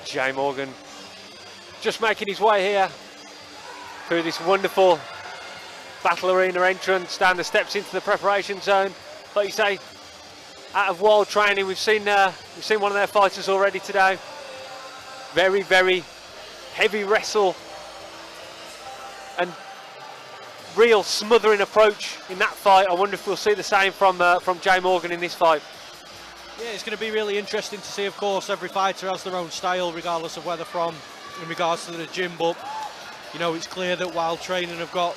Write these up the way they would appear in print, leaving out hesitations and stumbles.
Jay Morgan just making his way here through this wonderful battle arena entrance, down the steps into the preparation zone. Like you say, out of wild training, we've seen one of their fighters already today. Very, very heavy wrestle and real smothering approach in that fight. I wonder if we'll see the same from Jay Morgan in this fight. Yeah, it's going to be really interesting to see. Of course, every fighter has their own style, regardless of where they're from, in regards to the gym. But you know, it's clear that while training, have got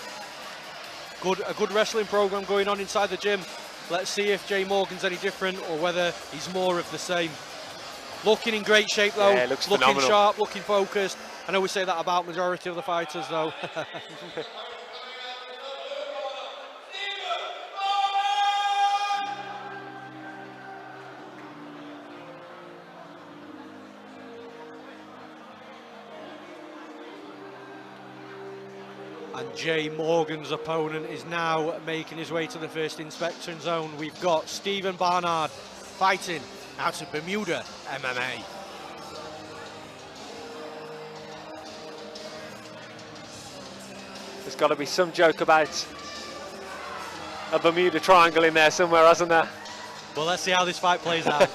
a good wrestling program going on inside the gym. Let's see if Jay Morgan's any different or whether he's more of the same. Looking in great shape though, yeah, looking phenomenal. Sharp, looking focused. I know we say that about majority of the fighters though. And Jay Morgan's opponent is now making his way to the first inspection zone. We've got Stephen Barnard fighting out of Bermuda MMA. There's got to be some joke about a Bermuda Triangle in there somewhere, hasn't there? Well, let's see how this fight plays out.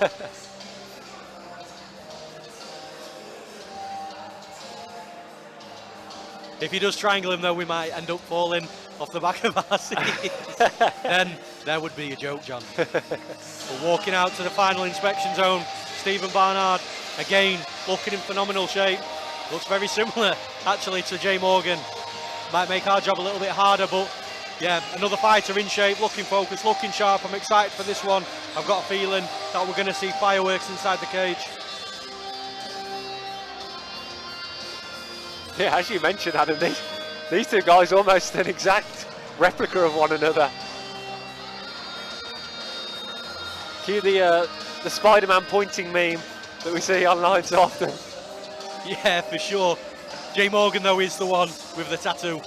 If he does triangle him though, we might end up falling off the back of our seat. Then there would be a joke, John. We're walking out to the final inspection zone. Stephen Barnard, again, looking in phenomenal shape. Looks very similar, actually, to Jay Morgan. Might make our job a little bit harder, but yeah, another fighter in shape, looking focused, looking sharp. I'm excited for this one. I've got a feeling that we're going to see fireworks inside the cage. Yeah, as you mentioned, Adam, these two guys almost an exact replica of one another. Cue the Spider-Man pointing meme that we see online so often. Yeah, for sure. Jay Morgan, though, is the one with the tattoo.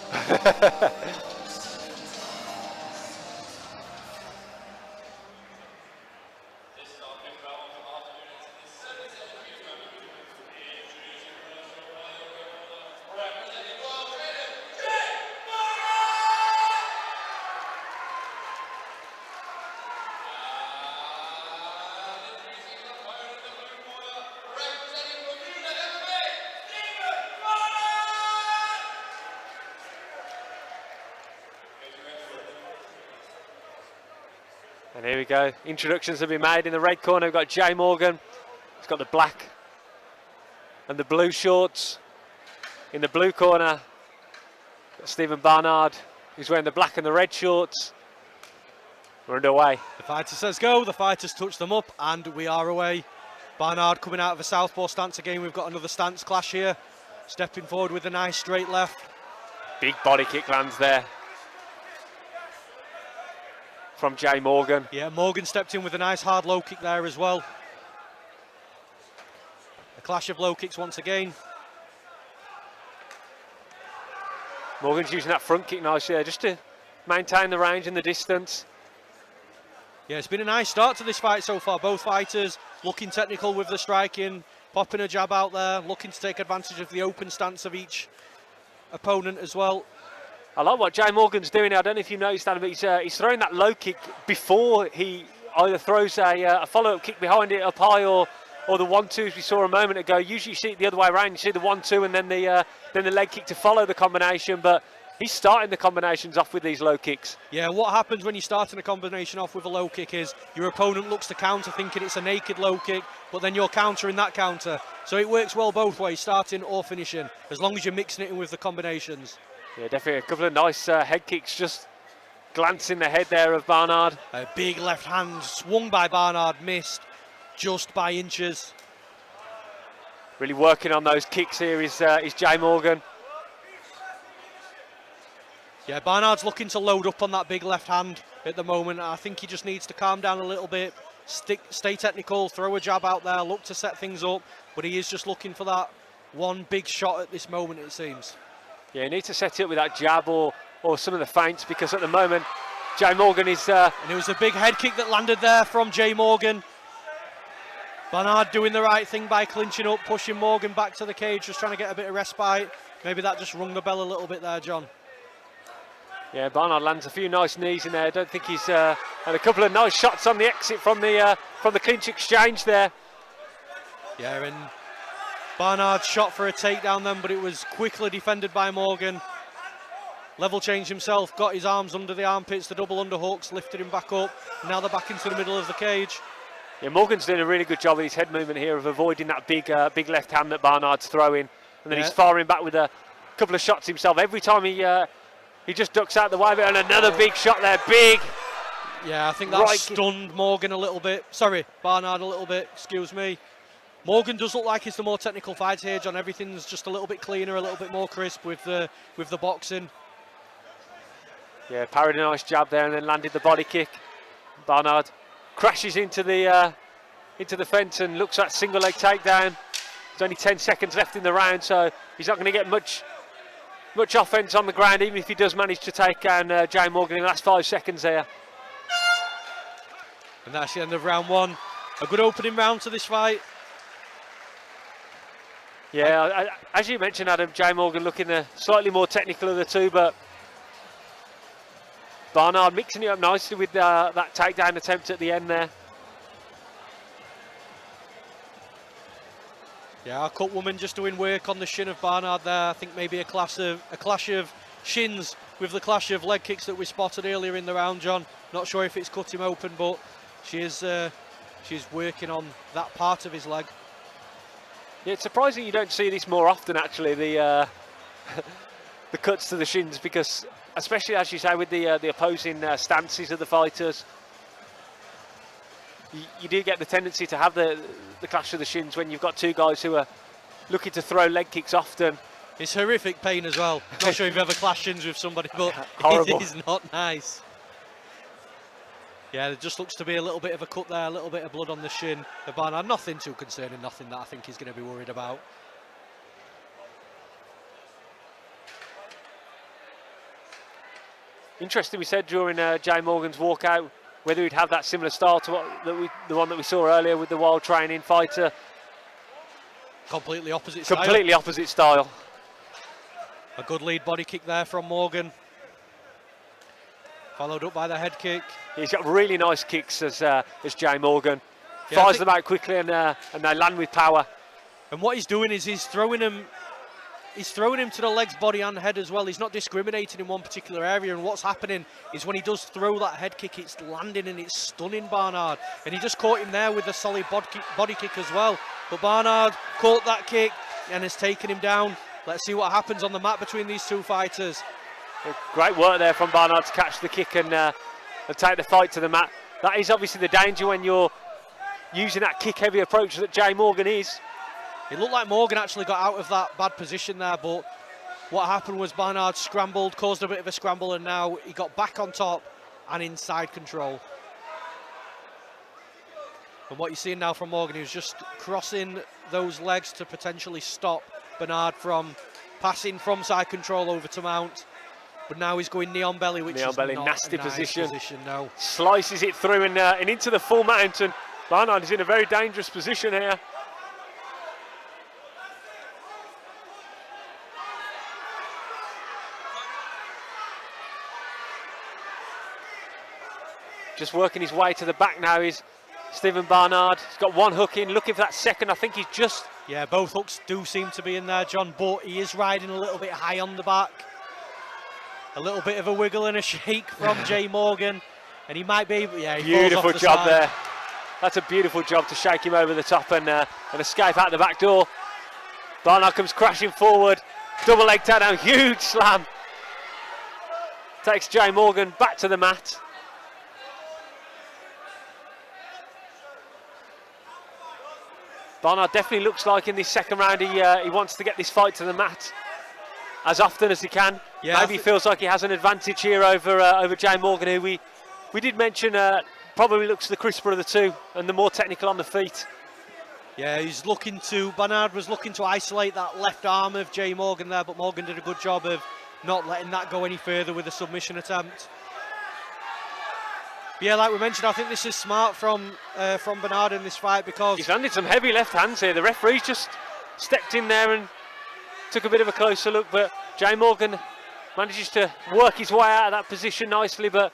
And here we go. Introductions have been made. In the red corner, we've got Jay Morgan. He's got the black and the blue shorts. In the blue corner, got Stephen Barnard. He's wearing the black and the red shorts. We're underway. The fighter says go. The fighters touch them up, and we are away. Barnard coming out of a southpaw stance again. We've got another stance clash here. Stepping forward with a nice straight left. Big body kick lands there from Jay Morgan. Yeah, Morgan stepped in with a nice hard low kick there as well. A clash of low kicks once again. Morgan's using that front kick nicely there just to maintain the range and the distance. Yeah, it's been a nice start to this fight so far. Both fighters looking technical with the striking, popping a jab out there, looking to take advantage of the open stance of each opponent as well. I like what Jay Morgan's doing. I don't know if you noticed that, but he's throwing that low kick before he either throws a follow-up kick behind it up high or the 1-2s we saw a moment ago. Usually you see it the other way around. You see the 1-2 and then the leg kick to follow the combination, but he's starting the combinations off with these low kicks. Yeah, what happens when you're starting a combination off with a low kick is your opponent looks to counter thinking it's a naked low kick, but then you're countering that counter. So it works well both ways, starting or finishing, as long as you're mixing it in with the combinations. Yeah, definitely a couple of nice head kicks, just glancing the head there of Barnard. A big left hand swung by Barnard, missed just by inches. Really working on those kicks here is Jay Morgan. Yeah, Barnard's looking to load up on that big left hand at the moment. I think he just needs to calm down a little bit, stay technical, throw a jab out there, look to set things up, but he is just looking for that one big shot at this moment, it seems. Yeah, you need to set it up with that jab or some of the feints, because at the moment, Jay Morgan is... And it was a big head kick that landed there from Jay Morgan. Barnard doing the right thing by clinching up, pushing Morgan back to the cage, just trying to get a bit of respite. Maybe that just rung the bell a little bit there, John. Yeah, Barnard lands a few nice knees in there. I don't think he's had a couple of nice shots on the exit from the clinch exchange there. Yeah, and Barnard shot for a takedown then, but it was quickly defended by Morgan. Level change himself, got his arms under the armpits, the double underhooks, lifted him back up. Now they're back into the middle of the cage. Yeah, Morgan's doing a really good job with his head movement here of avoiding that big left hand that Barnard's throwing. And then he's firing back with a couple of shots himself. Every time he just ducks out the way of it, and another big shot there, big. Yeah, I think that stunned Morgan a little bit. Sorry, Barnard a little bit, excuse me. Morgan does look like he's the more technical fighter here, John. Everything's just a little bit cleaner, a little bit more crisp with the boxing. Yeah, parried a nice jab there and then landed the body kick. Barnard crashes into the fence and looks at single leg takedown. There's only 10 seconds left in the round, so he's not going to get much offense on the ground, even if he does manage to take down Jay Morgan in the last 5 seconds there. And that's the end of round one. A good opening round to this fight. Yeah, as you mentioned, Adam, Jay Morgan looking the slightly more technical of the two, but Barnard mixing it up nicely with that takedown attempt at the end there. Yeah, our cut woman just doing work on the shin of Barnard there. I think maybe a clash of shins with the clash of leg kicks that we spotted earlier in the round, John. Not sure if it's cut him open, but she's working on that part of his leg. Yeah, it's surprising you don't see this more often, actually, the the cuts to the shins, because especially, as you say, with the opposing stances of the fighters, you do get the tendency to have the clash of the shins when you've got two guys who are looking to throw leg kicks often. It's horrific pain as well. Not sure if you've ever clashed shins with somebody, but horrible. It is not nice. Yeah, there just looks to be a little bit of a cut there, a little bit of blood on the shin of Barnard. Nothing too concerning, nothing that I think he's going to be worried about. Interesting, we said during Jay Morgan's walkout whether he'd have that similar style to the one that we saw earlier with the wild training fighter. Completely opposite style. Completely opposite style. A good lead body kick there from Morgan. Followed up by the head kick. He's got really nice kicks as Jay Morgan. Yeah, fires them out quickly and they land with power. And what he's doing is he's throwing him to the legs, body and head as well. He's not discriminating in one particular area, and what's happening is when he does throw that head kick, it's landing and it's stunning Barnard. And he just caught him there with a solid body kick as well. But Barnard caught that kick and has taken him down. Let's see what happens on the mat between these two fighters. Great work there from Barnard to catch the kick and take the fight to the mat. That is obviously the danger when you're using that kick-heavy approach that Jay Morgan is. It looked like Morgan actually got out of that bad position there, but what happened was Barnard scrambled, caused a bit of a scramble, and now he got back on top and inside control. And what you're seeing now from Morgan is just crossing those legs to potentially stop Barnard from passing from side control over to mount. But now he's going knee on belly, which is not nasty a nice position. No. Slices it through and into the full mount, and Barnard is in a very dangerous position here. Just working his way to the back now is Stephen Barnard. He's got one hook in, looking for that second. I think he's just... Yeah, both hooks do seem to be in there, John, but he is riding a little bit high on the back. A little bit of a wiggle and a shake from Jay Morgan, and he might be able... Yeah, he beautiful falls off the job side. there. That's a beautiful job to shake him over the top and escape out the back door. Barnard comes crashing forward. Double leg takedown, huge slam. Takes Jay Morgan back to the mat. Barnard definitely looks like in this second round he wants to get this fight to the mat as often as he can. Yeah, maybe he feels like he has an advantage here over Jay Morgan, who we did mention probably looks the crisper of the two and the more technical on the feet. Yeah, Barnard was looking to isolate that left arm of Jay Morgan there, but Morgan did a good job of not letting that go any further with a submission attempt. Yeah, like we mentioned, I think this is smart from Barnard in this fight because he's landed some heavy left hands here. The referee's just stepped in there and took a bit of a closer look, but Jay Morgan manages to work his way out of that position nicely, but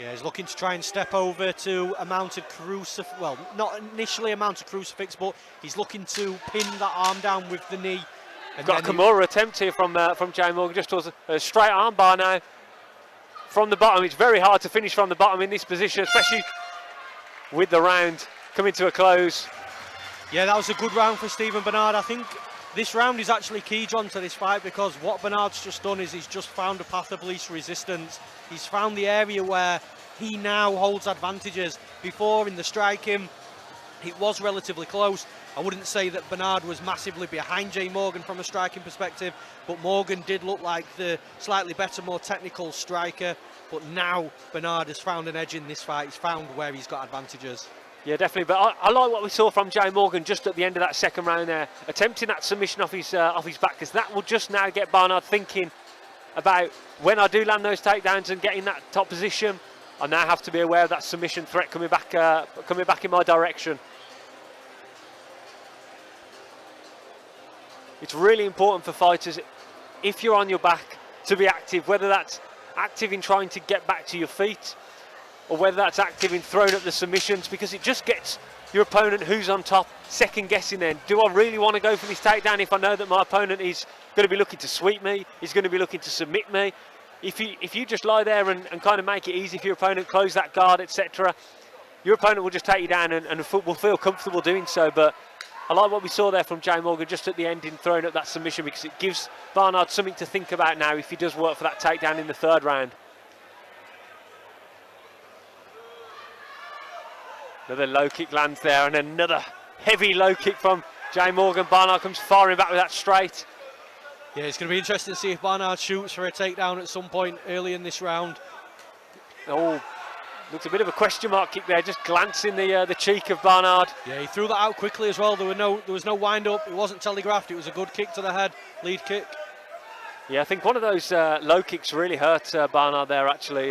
yeah, he's looking to try and step over to a mounted crucifix. Well, not initially a mounted crucifix, but he's looking to pin that arm down with the knee. And got a Kimura attempt here from Jay Morgan, just towards a straight arm bar now. From the bottom, it's very hard to finish from the bottom in this position, especially with the round coming to a close. Yeah, that was a good round for Stephen Barnard. I think this round is actually key, John, to this fight because what Barnard's just done is he's just found a path of least resistance. He's found the area where he now holds advantages. Before, in the striking, it was relatively close. I wouldn't say that Barnard was massively behind Jay Morgan from a striking perspective, but Morgan did look like the slightly better, more technical striker. But now Barnard has found an edge in this fight. He's found where he's got advantages. Yeah, definitely. But I like what we saw from Jay Morgan just at the end of that second round there, attempting that submission off his back, because that will just now get Barnard thinking about when I do land those takedowns and get in that top position, I now have to be aware of that submission threat coming back in my direction. It's really important for fighters, if you're on your back, to be active, whether that's active in trying to get back to your feet or whether that's active in throwing up the submissions, because it just gets your opponent who's on top second guessing then. Do I really want to go for this takedown if I know that my opponent is going to be looking to sweep me, is going to be looking to submit me? If you just lie there and kind of make it easy for your opponent, close that guard, etc., your opponent will just take you down and will feel comfortable doing so. But I like what we saw there from Jay Morgan just at the end in throwing up that submission, because it gives Barnard something to think about now if he does work for that takedown in the third round. Another low kick lands there and another heavy low kick from Jay Morgan. Barnard comes firing back with that straight. Yeah, it's going to be interesting to see if Barnard shoots for a takedown at some point early in this round. Oh, looks a bit of a question mark kick there, just glancing the cheek of Barnard. Yeah, he threw that out quickly as well. There was no wind up. It wasn't telegraphed. It was a good kick to the head, lead kick. Yeah, I think one of those low kicks really hurt Barnard there actually.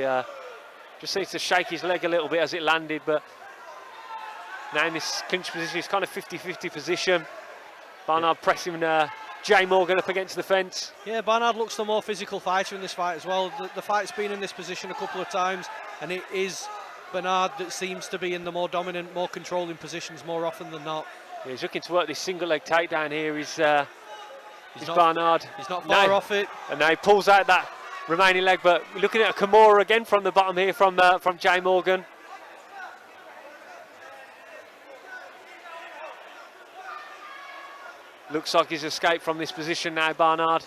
Just seems to shake his leg a little bit as it landed, but now in this clinch position, it's kind of 50-50 position. Barnard pressing Jay Morgan up against the fence. Yeah, Barnard looks the more physical fighter in this fight as well. The fight's been in this position a couple of times, and it is Barnard that seems to be in the more dominant, more controlling positions more often than not. Yeah, he's looking to work this single leg takedown here. He's Barnard. He's not far off it. And now he pulls out that remaining leg, but we're looking at a Kimura again from the bottom here from Jay Morgan. Looks like he's escaped from this position now, Barnard.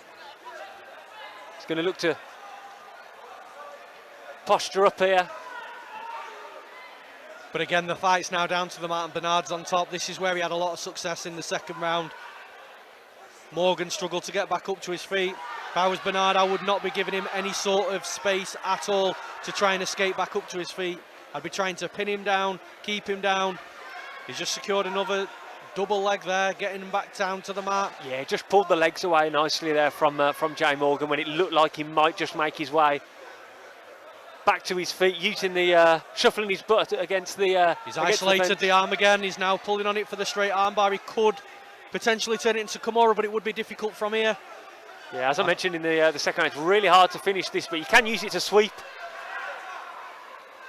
He's going to look to posture up here. But again, the fight's now down to the mat and Barnard's on top. This is where he had a lot of success in the second round. Morgan struggled to get back up to his feet. If I was Barnard, I would not be giving him any sort of space at all to try and escape back up to his feet. I'd be trying to pin him down, keep him down. He's just secured another double leg there, getting him back down to the mat. Yeah, just pulled the legs away nicely there from Jay Morgan when it looked like he might just make his way back to his feet, using the shuffling his butt against the. He's isolated the arm again. He's now pulling on it for the straight armbar. He could potentially turn it into Kimura, but it would be difficult from here. Yeah, as I mentioned in the second round, it's really hard to finish this, but you can use it to sweep.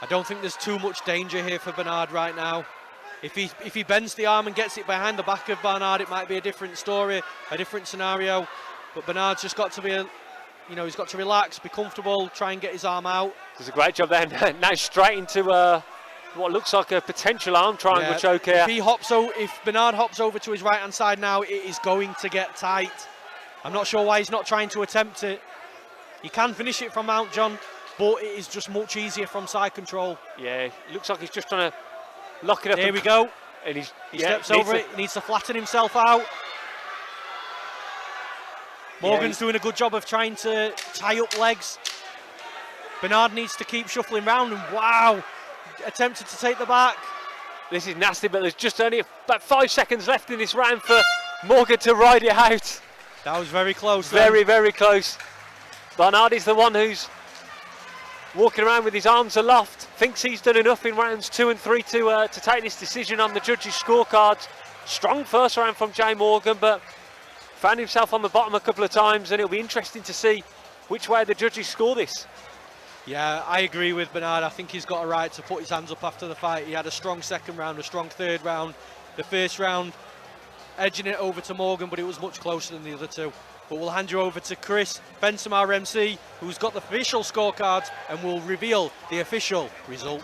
I don't think there's too much danger here for Barnard right now. If he bends the arm and gets it behind the back of Barnard, it might be a different story, a different scenario. But Barnard's just got to he's got to relax, be comfortable, try and get his arm out. Does a great job there. Now straight into what looks like a potential arm triangle choke here. If Barnard hops over to his right hand side now, it is going to get tight. I'm not sure why he's not trying to attempt it. He can finish it from Mount John, but it is just much easier from side control. Yeah, it looks like he's just trying to lock it up. There we go. And he steps over it. He needs to flatten himself out. Morgan's doing a good job of trying to tie up legs. Barnard needs to keep shuffling round, and wow, attempted to take the back. This is nasty, but there's just only about 5 seconds left in this round for Morgan to ride it out. That was very close. Very, very close. Barnard is the one who's walking around with his arms aloft, thinks he's done enough in rounds 2 and 3 to take this decision on the judges' scorecards. Strong first round from Jay Morgan, but found himself on the bottom a couple of times, and it'll be interesting to see which way the judges score this. Yeah, I agree with Barnard. I think he's got a right to put his hands up after the fight. He had a strong second round, a strong third round. The first round, edging it over to Morgan, but it was much closer than the other two. But we'll hand you over to Chris Benson, our MC, who's got the official scorecards and will reveal the official result.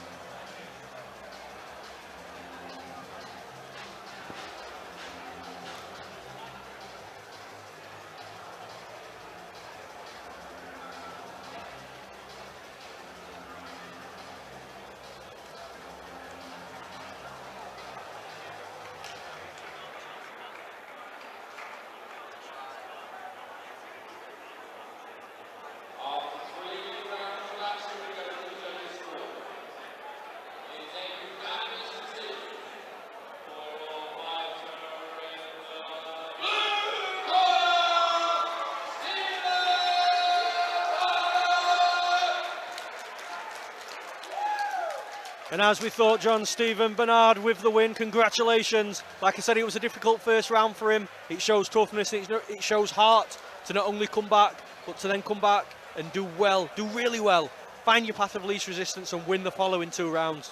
And as we thought, John, Stephen Barnard with the win. Congratulations. Like I said, it was a difficult first round for him. It shows toughness, it shows heart to not only come back, but to then come back and do well, do really well. Find your path of least resistance and win the following 2 rounds.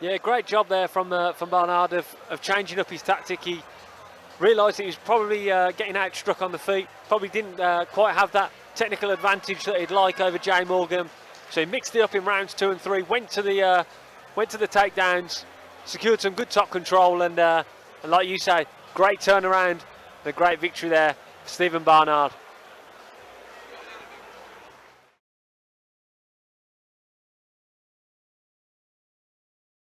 Yeah, great job there from Barnard of changing up his tactic. He realised he was probably getting outstruck on the feet. Probably didn't quite have that technical advantage that he'd like over Jay Morgan. So he mixed it up in rounds 2 and 3, went to the takedowns, secured some good top control, and like you say, great turnaround, and a great victory there for Stephen Barnard.